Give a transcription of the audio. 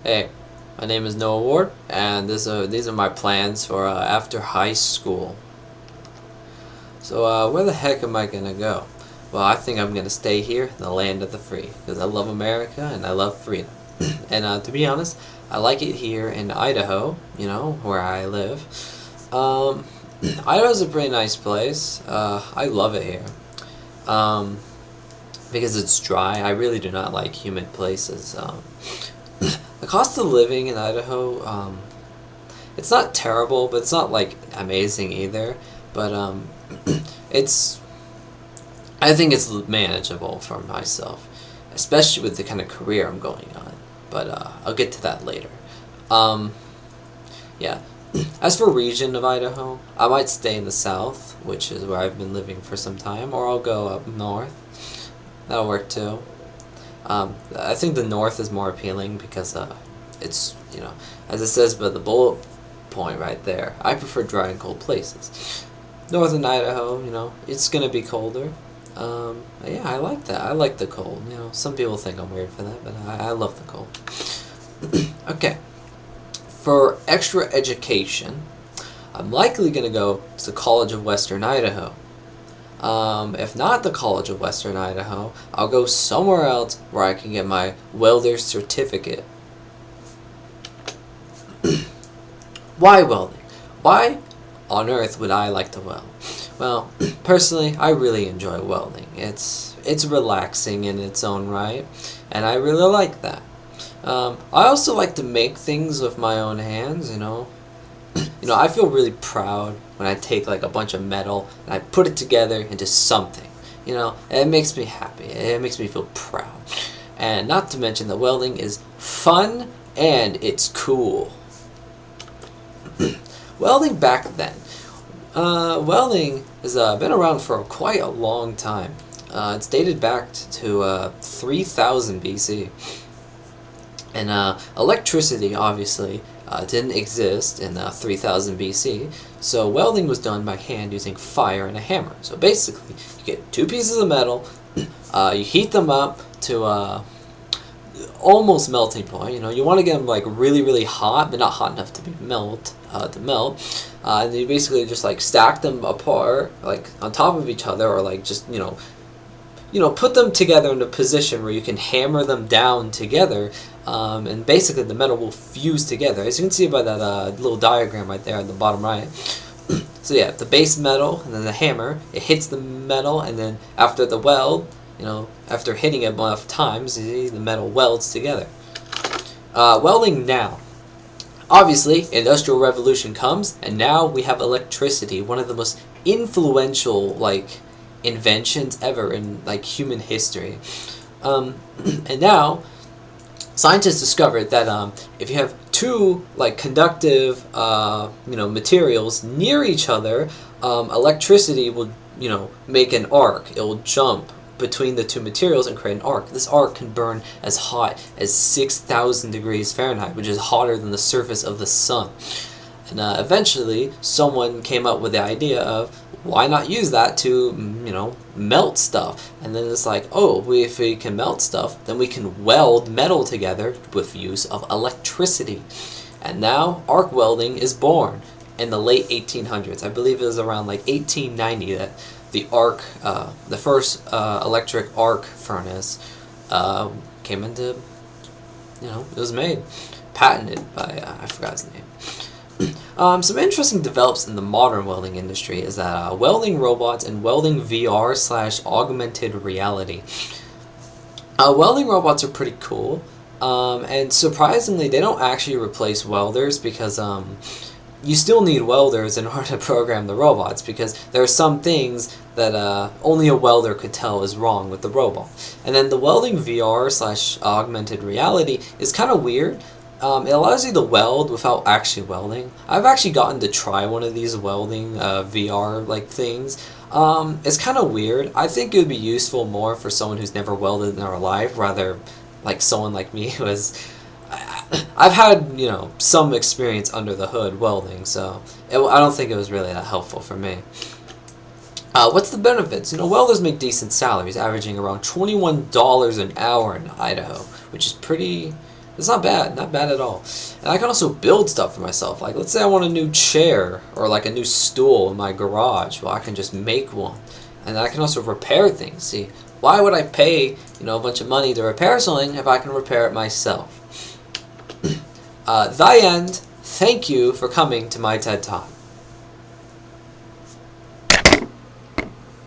Hey, my name is Noah Ward, and these are my plans for after high school. So, where the heck am I gonna go? Well, I think I'm gonna stay here in the land of the free, because I love America and I love freedom. And to be honest, I like it here in Idaho, where I live. Um, Idaho's a pretty nice place. I love it here. Um, because it's dry. I really do not like humid places. The cost of living in Idaho, it's not terrible, but it's not like amazing either. But it's I think it's manageable for myself, especially with the kind of career I'm going on. But I'll get to that later. Um, yeah. As for region of Idaho, I might stay in the south, which is where I've been living for some time, or I'll go up north. That'll work too. I think the north is more appealing because it's, as it says by the bullet point right there, I prefer dry and cold places. Northern Idaho, it's going to be colder. Yeah, I like that. I like the cold. Some people think I'm weird for that, but I love the cold. Okay. For extra education, I'm likely going to go to the College of Western Idaho. If not the College of Western Idaho, I'll go somewhere else where I can get my welder's certificate. Why welding? Why on earth would I like to weld? Well, personally, I really enjoy welding. It's relaxing in its own right, and I really like that. I also like to make things with my own hands, I feel really proud when I take like a bunch of metal and I put it together into something. It makes me happy. It makes me feel proud. And not to mention that welding is fun and it's cool. Welding back then. Welding has been around for quite a long time. It's dated back to 3000 BC. And electricity, obviously, didn't exist in 3000 BC, so welding was done by hand using fire and a hammer. So basically, you get two pieces of metal, you heat them up to almost melting point. You want to get them like really, really hot, but not hot enough to be melt. And you basically just like stack them apart, like on top of each other, or like just put them together in a position where you can hammer them down together, and basically the metal will fuse together. As you can see by that little diagram right there at the bottom right. So yeah, the base metal and then the hammer, it hits the metal, and then after the weld, after hitting it enough times, the metal welds together. Welding now. Obviously, Industrial Revolution comes, and now we have electricity, one of the most influential, inventions ever in human history. And now scientists discovered that if you have two conductive materials near each other, electricity will make an arc. It will jump between the two materials and create an arc. This arc can burn as hot as 6,000 degrees Fahrenheit, which is hotter than the surface of the sun. And eventually, someone came up with the idea of, why not use that to, melt stuff? And then it's like, oh, if we can melt stuff, then we can weld metal together with use of electricity. And now, arc welding is born in the late 1800s. I believe it was around 1890 that the arc, the first electric arc furnace came into, it was made, patented by, I forgot his name. Some interesting develops in the modern welding industry is that welding robots and welding VR/augmented reality. Welding robots are pretty cool, and surprisingly, they don't actually replace welders because you still need welders in order to program the robots, because there are some things that only a welder could tell is wrong with the robot. And then the welding VR/augmented reality is kind of weird. It allows you to weld without actually welding. I've actually gotten to try one of these welding VR things. It's kind of weird. I think it would be useful more for someone who's never welded in their life, rather someone like me who has. I've had some experience under the hood welding, so I don't think it was really that helpful for me. What's the benefits? Welders make decent salaries, averaging around $21 an hour in Idaho, which is pretty It's not bad, not bad at all. And I can also build stuff for myself. Like, let's say I want a new chair or like a new stool in my garage. Well, I can just make one. And I can also repair things. See, why would I pay, a bunch of money to repair something if I can repair it myself? The end. Thank you for coming to my TED Talk.